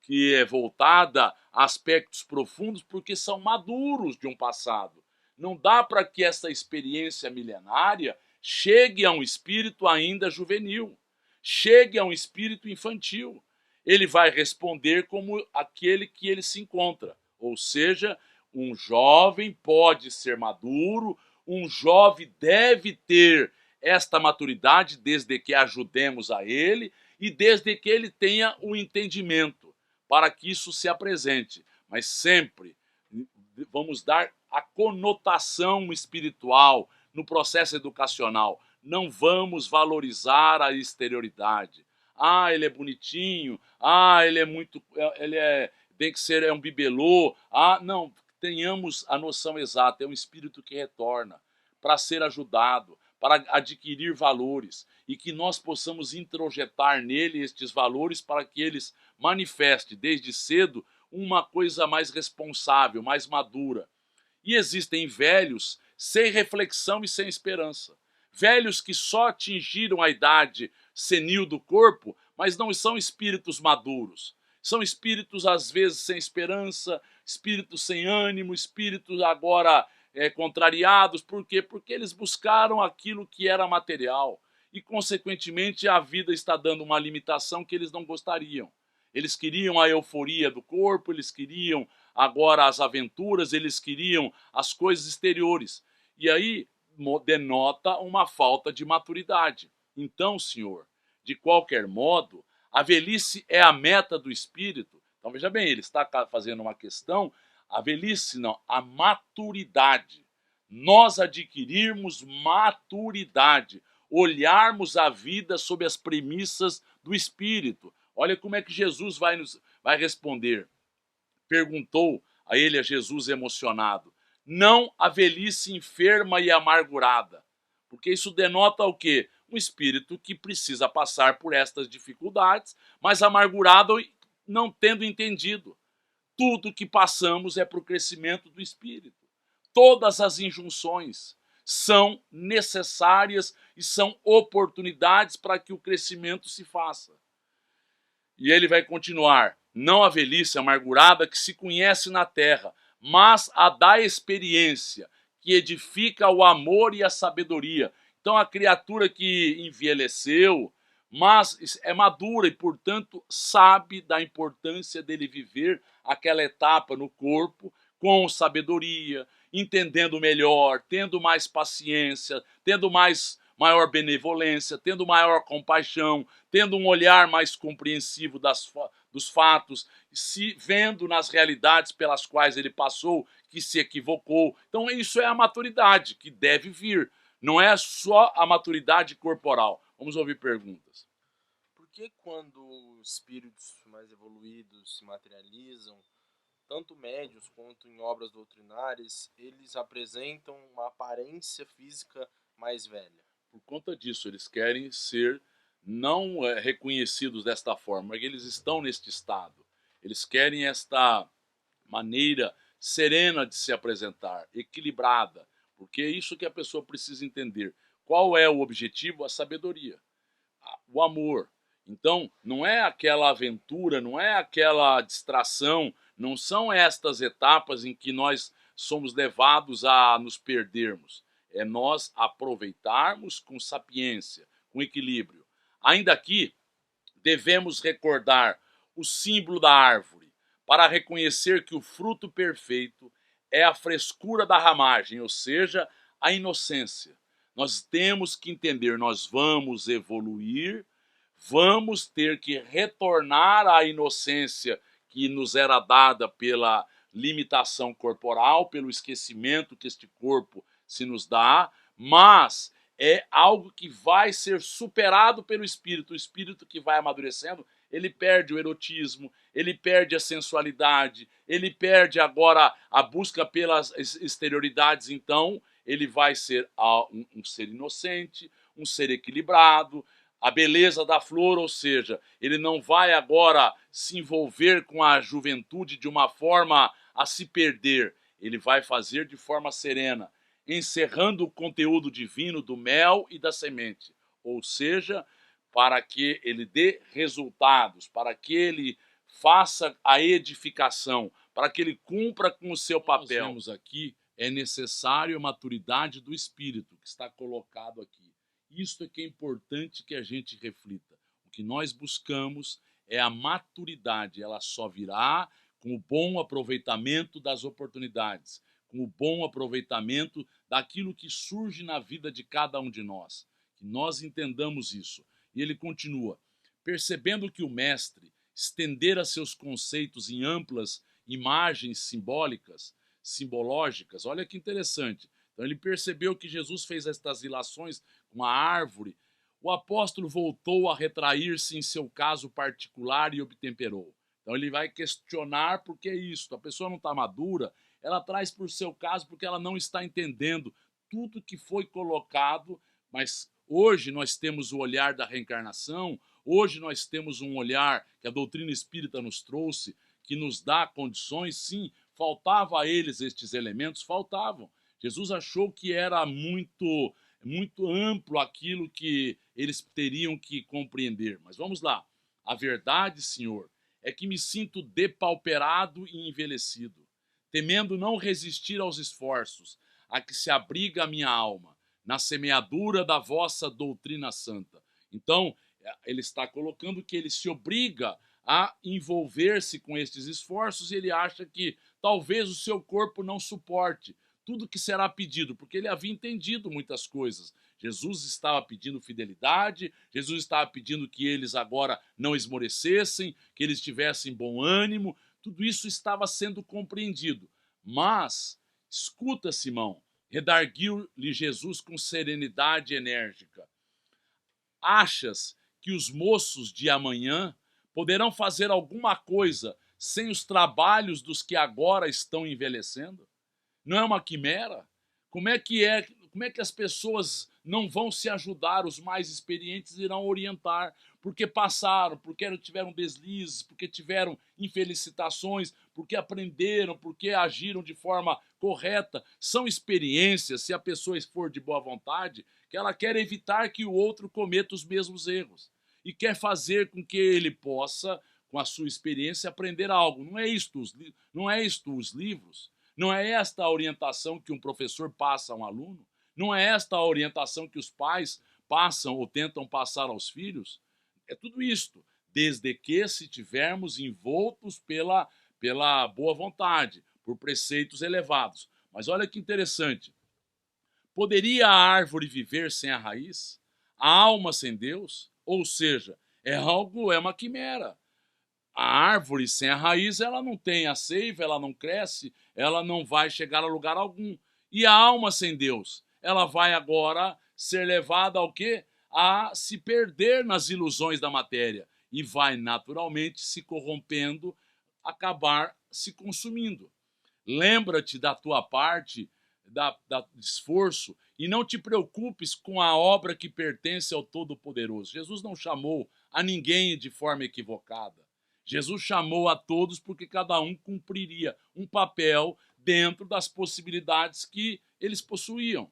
que é voltada a aspectos profundos porque são maduros de um passado. Não dá para que essa experiência milenária chegue a um espírito ainda juvenil, chegue a um espírito infantil. Ele vai responder como aquele que ele se encontra. Ou seja, um jovem pode ser maduro, um jovem deve ter esta maturidade desde que ajudemos a ele e desde que ele tenha o entendimento para que isso se apresente. Mas sempre vamos dar a conotação espiritual no processo educacional. Não vamos valorizar a exterioridade. Ah, ele é bonitinho. Ah, ele é muito... tem que ser um bibelô. Ah, não. Tenhamos a noção exata. É um espírito que retorna para ser ajudado, para adquirir valores e que nós possamos introjetar nele estes valores para que eles manifestem desde cedo uma coisa mais responsável, mais madura. E existem velhos sem reflexão e sem esperança. Velhos que só atingiram a idade senil do corpo, mas não são espíritos maduros. São espíritos, às vezes, sem esperança, espíritos sem ânimo, espíritos agora contrariados. Por quê? Porque eles buscaram aquilo que era material. E, consequentemente, a vida está dando uma limitação que eles não gostariam. Eles queriam a euforia do corpo, eles queriam agora as aventuras, eles queriam as coisas exteriores. E aí denota uma falta de maturidade. Então, senhor, de qualquer modo, a velhice é a meta do espírito. Então, veja bem, ele está fazendo uma questão, a velhice não, a maturidade. Nós adquirirmos maturidade, olharmos a vida sob as premissas do espírito. Olha como é que Jesus vai responder. perguntou a ele, a Jesus emocionado. Não a velhice enferma e amargurada. Porque isso denota o quê? Um espírito que precisa passar por estas dificuldades, mas amargurado e não tendo entendido. Tudo que passamos é para o crescimento do espírito. Todas as injunções são necessárias e são oportunidades para que o crescimento se faça. E ele vai continuar: não a velhice amargurada que se conhece na terra, mas a da experiência, que edifica o amor e a sabedoria. Então a criatura que envelheceu, mas é madura e, portanto, sabe da importância dele viver aquela etapa no corpo com sabedoria, entendendo melhor, tendo mais paciência, tendo maior benevolência, tendo maior compaixão, tendo um olhar mais compreensivo dos fatos, se vendo nas realidades pelas quais ele passou, que se equivocou. Então isso é a maturidade que deve vir. Não é só a maturidade corporal. Vamos ouvir perguntas. Por que quando espíritos mais evoluídos se materializam, tanto médios quanto em obras doutrinárias, eles apresentam uma aparência física mais velha? Por conta disso, eles querem ser não reconhecidos desta forma, mas eles estão neste estado. Eles querem esta maneira serena de se apresentar, equilibrada, porque é isso que a pessoa precisa entender. Qual é o objetivo? A sabedoria, o amor. Então, não é aquela aventura, não é aquela distração, não são estas etapas em que nós somos levados a nos perdermos. É nós aproveitarmos com sapiência, com equilíbrio. Ainda aqui, devemos recordar o símbolo da árvore, para reconhecer que o fruto perfeito é a frescura da ramagem, ou seja, a inocência. Nós temos que entender, nós vamos evoluir, vamos ter que retornar à inocência que nos era dada pela limitação corporal, pelo esquecimento que este corpo se nos dá, mas é algo que vai ser superado pelo espírito. O espírito que vai amadurecendo, ele perde o erotismo, ele perde a sensualidade, ele perde agora a busca pelas exterioridades. Então ele vai ser um ser inocente, um ser equilibrado, a beleza da flor, ou seja, ele não vai agora se envolver com a juventude de uma forma a se perder, ele vai fazer de forma serena, encerrando o conteúdo divino do mel e da semente, ou seja, para que ele dê resultados, para que ele faça a edificação, para que ele cumpra com o seu papel. Nós vemos aqui, é necessário a maturidade do espírito, que está colocado aqui. Isto é que é importante que a gente reflita. O que nós buscamos é a maturidade, ela só virá com o bom aproveitamento das oportunidades, com o bom aproveitamento daquilo que surge na vida de cada um de nós. Que nós entendamos isso. E ele continua: percebendo que o mestre estendera seus conceitos em amplas imagens simbológicas, olha que interessante. Então ele percebeu que Jesus fez estas ilações com a árvore. O apóstolo voltou a retrair-se em seu caso particular e obtemperou. Então ele vai questionar por que isso. A pessoa não está madura, ela traz por seu caso porque ela não está entendendo tudo que foi colocado, mas hoje nós temos o olhar da reencarnação, hoje nós temos um olhar que a doutrina espírita nos trouxe, que nos dá condições, sim, faltava a eles estes elementos, faltavam. Jesus achou que era muito amplo aquilo que eles teriam que compreender. Mas vamos lá. A verdade, Senhor, é que me sinto depauperado e envelhecido, temendo não resistir aos esforços a que se abriga a minha alma, na semeadura da vossa doutrina santa. Então, ele está colocando que ele se obriga a envolver-se com estes esforços e ele acha que talvez o seu corpo não suporte tudo que será pedido, porque ele havia entendido muitas coisas. Jesus estava pedindo fidelidade, Jesus estava pedindo que eles agora não esmorecessem, que eles tivessem bom ânimo, tudo isso estava sendo compreendido. Mas, escuta, Simão, redarguiu-lhe Jesus com serenidade enérgica. Achas que os moços de amanhã poderão fazer alguma coisa sem os trabalhos dos que agora estão envelhecendo? Não é uma quimera? Como é que as pessoas não vão se ajudar? Os mais experientes irão orientar, porque passaram, porque tiveram deslizes, porque tiveram infelicitações, porque aprenderam, porque agiram de forma correta. São experiências, se a pessoa for de boa vontade, que ela quer evitar que o outro cometa os mesmos erros e quer fazer com que ele possa, com a sua experiência, aprender algo. Não é isto os livros. Não é esta a orientação que um professor passa a um aluno? Não é esta a orientação que os pais passam ou tentam passar aos filhos? É tudo isto, desde que se tivermos envoltos pela boa vontade, por preceitos elevados. Mas olha que interessante. Poderia a árvore viver sem a raiz? A alma sem Deus? Ou seja, é uma quimera. A árvore sem a raiz, ela não tem a seiva, ela não cresce, ela não vai chegar a lugar algum. E a alma sem Deus, ela vai agora ser levada ao quê? A se perder nas ilusões da matéria e vai naturalmente se corrompendo, acabar se consumindo. Lembra-te da tua parte, da esforço, e não te preocupes com a obra que pertence ao Todo-Poderoso. Jesus não chamou a ninguém de forma equivocada. Jesus chamou a todos porque cada um cumpriria um papel dentro das possibilidades que eles possuíam.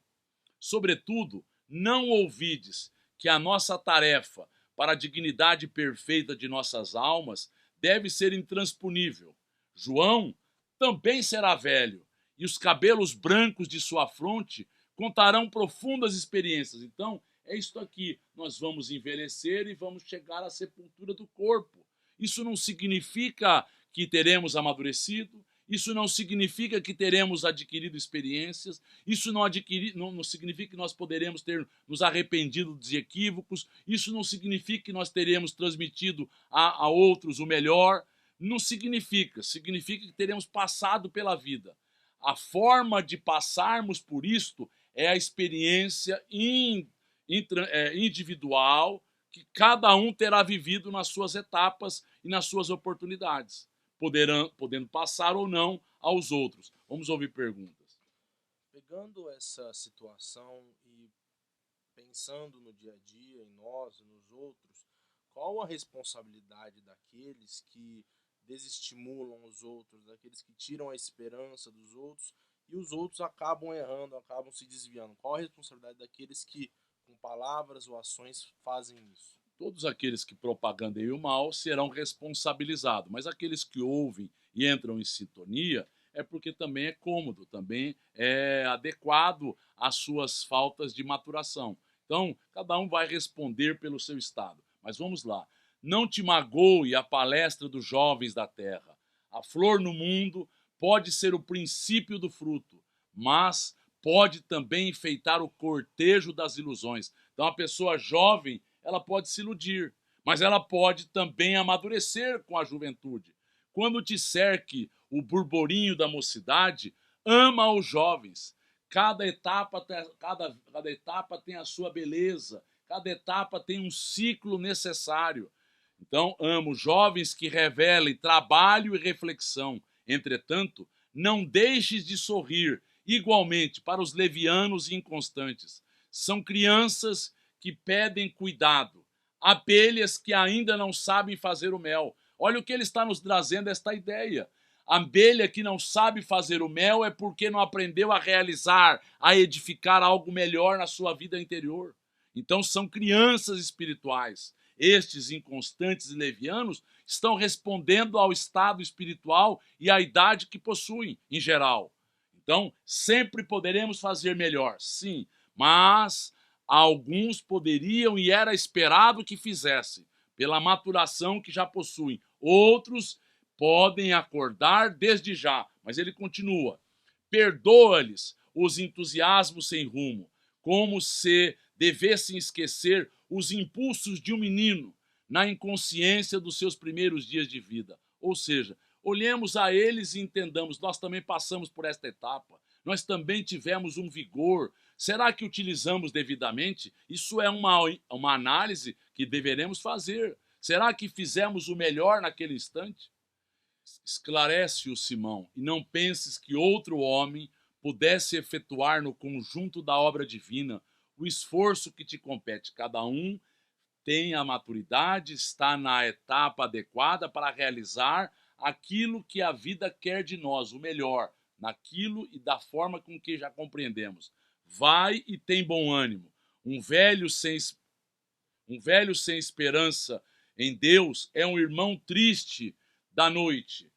Sobretudo, não ouvides que a nossa tarefa para a dignidade perfeita de nossas almas deve ser intransponível. João também será velho, e os cabelos brancos de sua fronte contarão profundas experiências. Então, é isto aqui, nós vamos envelhecer e vamos chegar à sepultura do corpo. Isso não significa que teremos amadurecido, isso não significa que teremos adquirido experiências, isso não significa que nós poderemos ter nos arrependido dos equívocos, isso não significa que nós teremos transmitido a outros o melhor, não significa, significa que teremos passado pela vida. A forma de passarmos por isto é a experiência individual que cada um terá vivido nas suas etapas e nas suas oportunidades, podendo passar ou não aos outros. Vamos ouvir perguntas. Pegando essa situação e pensando no dia a dia, em nós, nos outros, qual a responsabilidade daqueles que desestimulam os outros, daqueles que tiram a esperança dos outros e os outros acabam errando, acabam se desviando? Qual a responsabilidade daqueles que, com palavras ou ações, fazem isso? Todos aqueles que propagandeiam o mal serão responsabilizados, mas aqueles que ouvem e entram em sintonia é porque também é cômodo, também é adequado às suas faltas de maturação. Então, cada um vai responder pelo seu estado. Mas vamos lá. Não te magoe a palestra dos jovens da terra. A flor no mundo pode ser o princípio do fruto, mas pode também enfeitar o cortejo das ilusões. Então, a pessoa jovem, ela pode se iludir, mas ela pode também amadurecer com a juventude. Quando te cerque o burburinho da mocidade, ama os jovens. Cada etapa tem a sua beleza, cada etapa tem um ciclo necessário. Então, amo jovens que revelem trabalho e reflexão. Entretanto, não deixes de sorrir igualmente para os levianos e inconstantes. São crianças que pedem cuidado, abelhas que ainda não sabem fazer o mel. Olha o que ele está nos trazendo, esta ideia. A abelha que não sabe fazer o mel é porque não aprendeu a realizar, a edificar algo melhor na sua vida interior. Então são crianças espirituais. Estes inconstantes e levianos estão respondendo ao estado espiritual e à idade que possuem, em geral. Então, sempre poderemos fazer melhor, sim, mas alguns poderiam e era esperado que fizessem, pela maturação que já possuem. Outros podem acordar desde já, mas ele continua. Perdoa-lhes os entusiasmos sem rumo, como se devessem esquecer os impulsos de um menino na inconsciência dos seus primeiros dias de vida. Ou seja, olhemos a eles e entendamos, nós também passamos por esta etapa, nós também tivemos um vigor. Será que utilizamos devidamente? Isso é uma análise que deveremos fazer. Será que fizemos o melhor naquele instante? Esclarece-o, Simão, e não penses que outro homem pudesse efetuar no conjunto da obra divina o esforço que te compete. Cada um tem a maturidade, está na etapa adequada para realizar aquilo que a vida quer de nós, o melhor, naquilo e da forma com que já compreendemos. Vai e tem bom ânimo. Um velho sem esperança em Deus é um irmão triste da noite,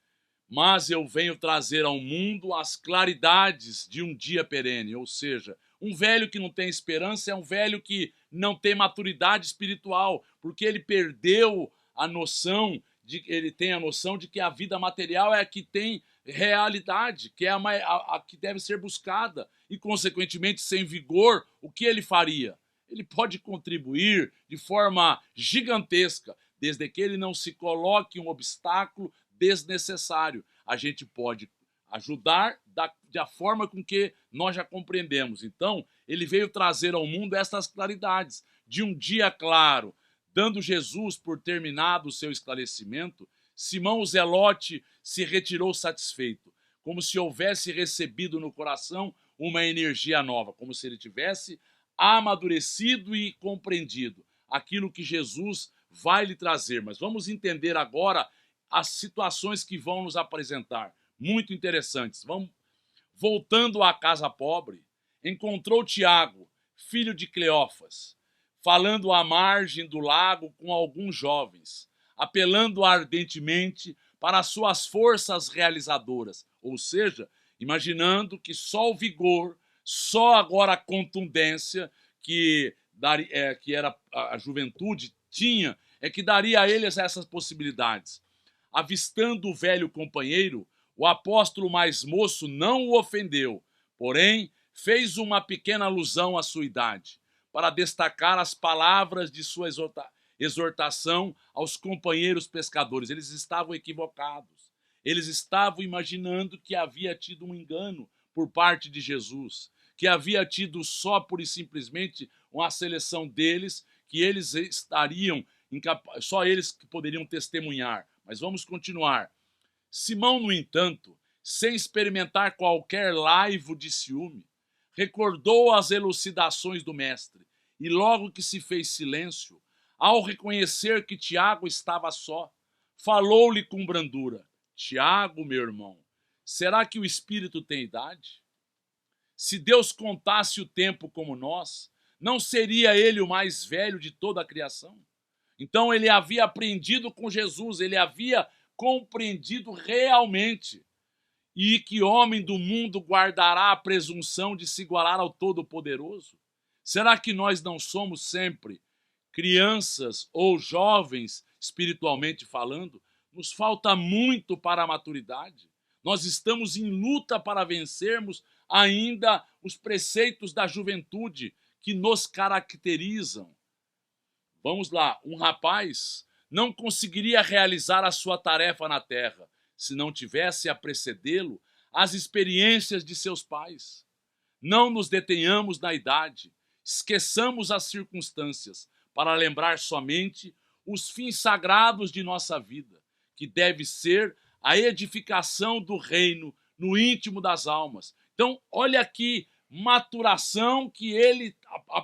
mas eu venho trazer ao mundo as claridades de um dia perene. Ou seja, um velho que não tem esperança é um velho que não tem maturidade espiritual, porque ele perdeu a noção ele tem a noção de que a vida material é a que tem realidade, que é a que deve ser buscada, e consequentemente sem vigor, o que ele faria? Ele pode contribuir de forma gigantesca, desde que ele não se coloque um obstáculo desnecessário. A gente pode ajudar da forma com que nós já compreendemos. Então, ele veio trazer ao mundo estas claridades de um dia claro. Dando Jesus por terminado o seu esclarecimento, Simão o Zelote se retirou satisfeito, como se houvesse recebido no coração uma energia nova, como se ele tivesse amadurecido e compreendido aquilo que Jesus vai lhe trazer. Mas vamos entender agora as situações que vão nos apresentar, muito interessantes. Voltando à casa pobre, encontrou Tiago, filho de Cleófas, falando à margem do lago com alguns jovens, apelando ardentemente para as suas forças realizadoras, ou seja, imaginando que só o vigor, só agora a contundência que era a juventude tinha, é que daria a eles essas possibilidades. Avistando o velho companheiro, o apóstolo mais moço não o ofendeu, porém fez uma pequena alusão à sua idade, para destacar as palavras de sua exortação aos companheiros pescadores. Eles estavam equivocados. Eles estavam imaginando que havia tido um engano por parte de Jesus, que havia tido só pura e simplesmente uma seleção deles, que eles estariam só eles que poderiam testemunhar. Mas vamos continuar. Simão, no entanto, sem experimentar qualquer laivo de ciúme, recordou as elucidações do mestre e logo que se fez silêncio, ao reconhecer que Tiago estava só, falou-lhe com brandura: Tiago, meu irmão, será que o espírito tem idade? Se Deus contasse o tempo como nós, não seria ele o mais velho de toda a criação? Então ele havia aprendido com Jesus, ele havia compreendido realmente. E que homem do mundo guardará a presunção de se igualar ao Todo-Poderoso? Será que nós não somos sempre crianças ou jovens, espiritualmente falando? Nos falta muito para a maturidade. Nós estamos em luta para vencermos ainda os preceitos da juventude que nos caracterizam. Vamos lá, um rapaz não conseguiria realizar a sua tarefa na terra se não tivesse a precedê-lo as experiências de seus pais. Não nos detenhamos na idade, esqueçamos as circunstâncias para lembrar somente os fins sagrados de nossa vida, que deve ser a edificação do reino no íntimo das almas. Então, olha aqui, maturação que ele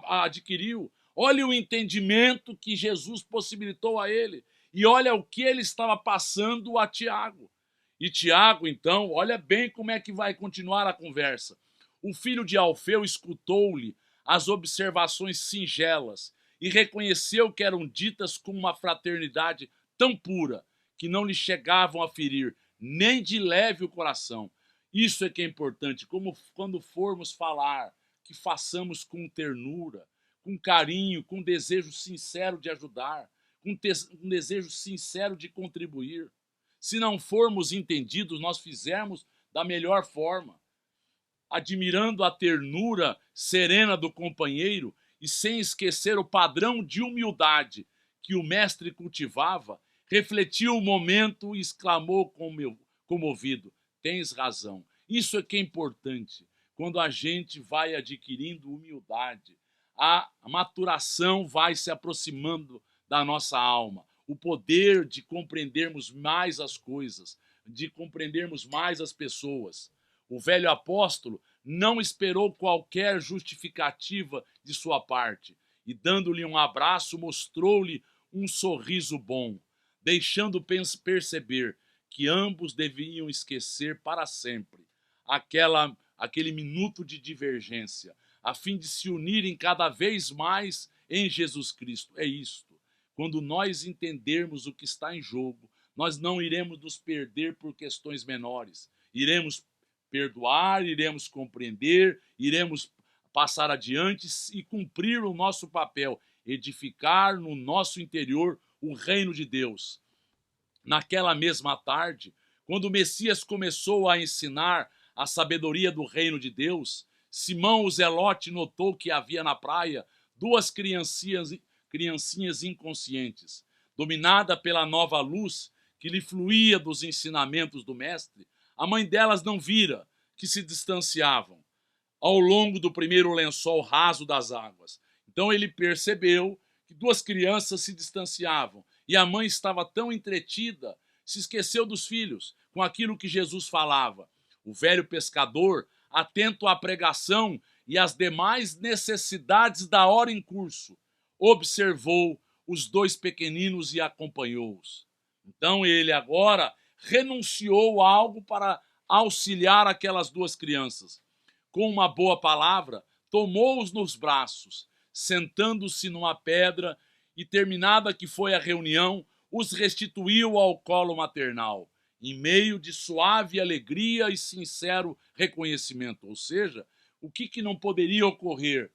adquiriu. Olha o entendimento que Jesus possibilitou a ele. E olha o que ele estava passando a Tiago. E Tiago, então, olha bem como é que vai continuar a conversa. O filho de Alfeu escutou-lhe as observações singelas e reconheceu que eram ditas com uma fraternidade tão pura que não lhe chegavam a ferir nem de leve o coração. Isso é que é importante, como quando formos falar, que façamos com ternura, com carinho, com desejo sincero de ajudar, com desejo sincero de contribuir. Se não formos entendidos, nós fizermos da melhor forma, admirando a ternura serena do companheiro e sem esquecer o padrão de humildade que o mestre cultivava, refletiu o momento e exclamou comovido: tens razão. Isso é que é importante. Quando a gente vai adquirindo humildade, a maturação vai se aproximando da nossa alma. O poder de compreendermos mais as coisas, de compreendermos mais as pessoas. O velho apóstolo não esperou qualquer justificativa de sua parte e, dando-lhe um abraço, mostrou-lhe um sorriso bom, deixando perceber que ambos deviam esquecer para sempre aquele minuto de divergência, a fim de se unirem cada vez mais em Jesus Cristo. É isto. Quando nós entendermos o que está em jogo, nós não iremos nos perder por questões menores. Iremos perdoar, iremos compreender, iremos passar adiante e cumprir o nosso papel, edificar no nosso interior o reino de Deus. Naquela mesma tarde, quando o Messias começou a ensinar a sabedoria do reino de Deus, Simão o Zelote notou que havia na praia duas criancinhas inconscientes. Dominada pela nova luz que lhe fluía dos ensinamentos do mestre, a mãe delas não vira que se distanciavam ao longo do primeiro lençol raso das águas. Então ele percebeu que duas crianças se distanciavam e a mãe estava tão entretida, se esqueceu dos filhos, com aquilo que Jesus falava. O velho pescador, atento à pregação e às demais necessidades da hora em curso, observou os dois pequeninos e acompanhou-os. Então ele agora renunciou a algo para auxiliar aquelas duas crianças. Com uma boa palavra, tomou-os nos braços, sentando-se numa pedra e, terminada que foi a reunião, os restituiu ao colo maternal, em meio de suave alegria e sincero reconhecimento. Ou seja, o que não poderia ocorrer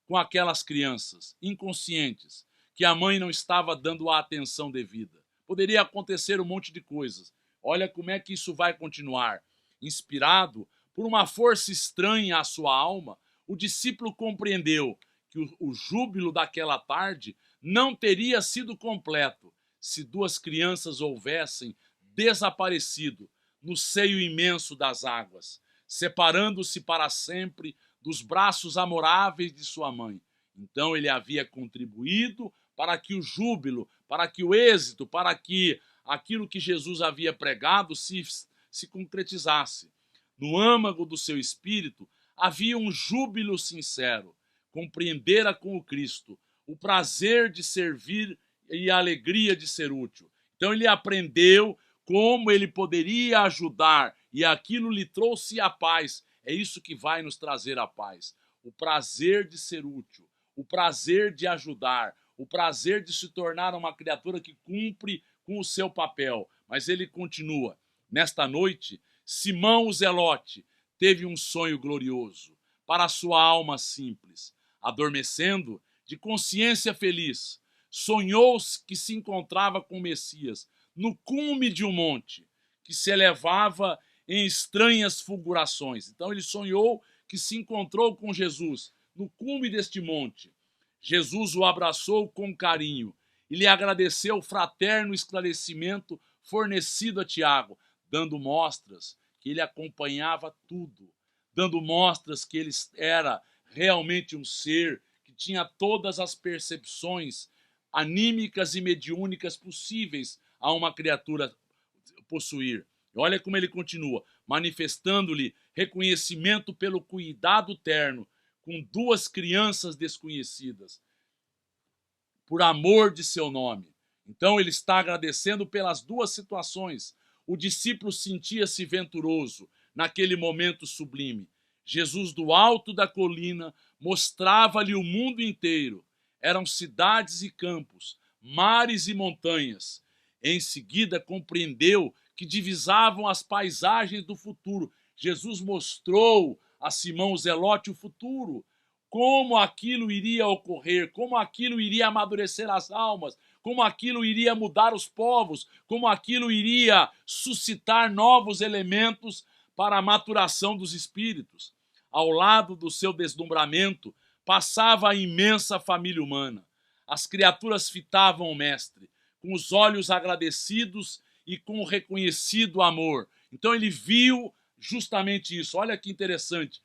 com aquelas crianças inconscientes, que a mãe não estava dando a atenção devida? Poderia acontecer um monte de coisas. Olha como é que isso vai continuar. Inspirado por uma força estranha à sua alma, o discípulo compreendeu que o júbilo daquela tarde não teria sido completo se duas crianças houvessem desaparecido no seio imenso das águas, separando-se para sempre dos braços amoráveis de sua mãe. Então ele havia contribuído para que o júbilo, para que o êxito, para que aquilo que Jesus havia pregado se concretizasse. No âmago do seu espírito havia um júbilo sincero. Compreendera com o Cristo o prazer de servir e a alegria de ser útil. Então ele aprendeu como ele poderia ajudar e aquilo lhe trouxe a paz. É isso que vai nos trazer a paz. O prazer de ser útil, o prazer de ajudar, o prazer de se tornar uma criatura que cumpre com o seu papel. Mas ele continua. Nesta noite, Simão o Zelote teve um sonho glorioso para a sua alma simples. Adormecendo, de consciência feliz, sonhou que se encontrava com o Messias no cume de um monte, que se elevava em estranhas fulgurações. Então ele sonhou que se encontrou com Jesus no cume deste monte. Jesus o abraçou com carinho e lhe agradeceu o fraterno esclarecimento fornecido a Tiago, dando mostras que ele acompanhava tudo, dando mostras que ele era realmente um ser que tinha todas as percepções anímicas e mediúnicas possíveis a uma criatura possuir. Olha como ele continua, manifestando-lhe reconhecimento pelo cuidado terno com duas crianças desconhecidas, por amor de seu nome. Então ele está agradecendo pelas duas situações. O discípulo sentia-se venturoso naquele momento sublime. Jesus, do alto da colina, mostrava-lhe o mundo inteiro. Eram cidades e campos, mares e montanhas. Em seguida, compreendeu que divisavam as paisagens do futuro. Jesus mostrou a Simão Zelote o futuro, como aquilo iria ocorrer, como aquilo iria amadurecer as almas, como aquilo iria mudar os povos, como aquilo iria suscitar novos elementos para a maturação dos espíritos. Ao lado do seu deslumbramento, passava a imensa família humana. As criaturas fitavam o mestre, com os olhos agradecidos e com o reconhecido amor. Então ele viu justamente isso. Olha que interessante.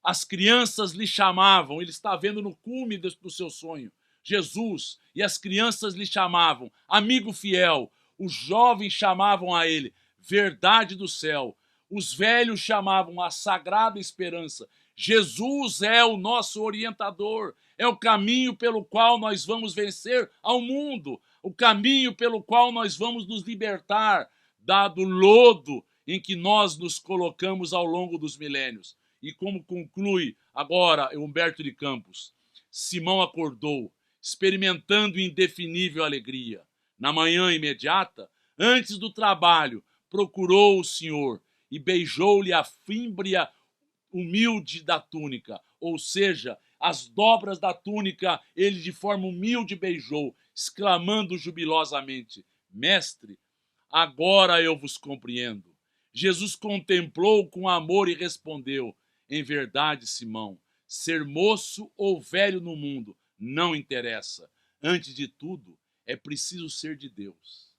As crianças lhe chamavam, ele está vendo no cume do seu sonho, Jesus, e as crianças lhe chamavam, amigo fiel. Os jovens chamavam a ele, verdade do céu. Os velhos chamavam a sagrada esperança. Jesus é o nosso orientador, é o caminho pelo qual nós vamos vencer ao mundo, o caminho pelo qual nós vamos nos libertar do lodo em que nós nos colocamos ao longo dos milênios. E como conclui agora Humberto de Campos, Simão acordou, experimentando indefinível alegria. Na manhã imediata, antes do trabalho, procurou o Senhor e beijou-lhe a fímbria humilde da túnica, ou seja, as dobras da túnica ele de forma humilde beijou, exclamando jubilosamente: Mestre, agora eu vos compreendo. Jesus contemplou com amor e respondeu: Em verdade, Simão, ser moço ou velho no mundo não interessa. Antes de tudo, é preciso ser de Deus.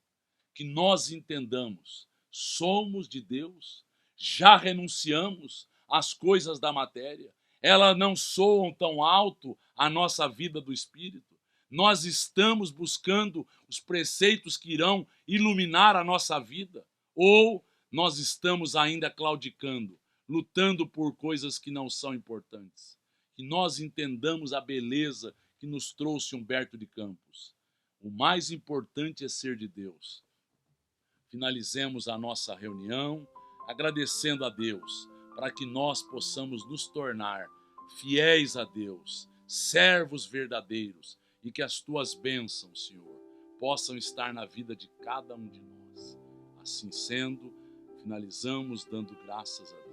Que nós entendamos, somos de Deus, já renunciamos às coisas da matéria, elas não soam tão alto a nossa vida do Espírito. Nós estamos buscando os preceitos que irão iluminar a nossa vida, ou nós estamos ainda claudicando, lutando por coisas que não são importantes. Que nós entendamos a beleza que nos trouxe Humberto de Campos. O mais importante é ser de Deus. Finalizemos a nossa reunião agradecendo a Deus para que nós possamos nos tornar fiéis a Deus, servos verdadeiros e que as tuas bênçãos, Senhor, possam estar na vida de cada um de nós. Assim sendo, finalizamos dando graças a Deus.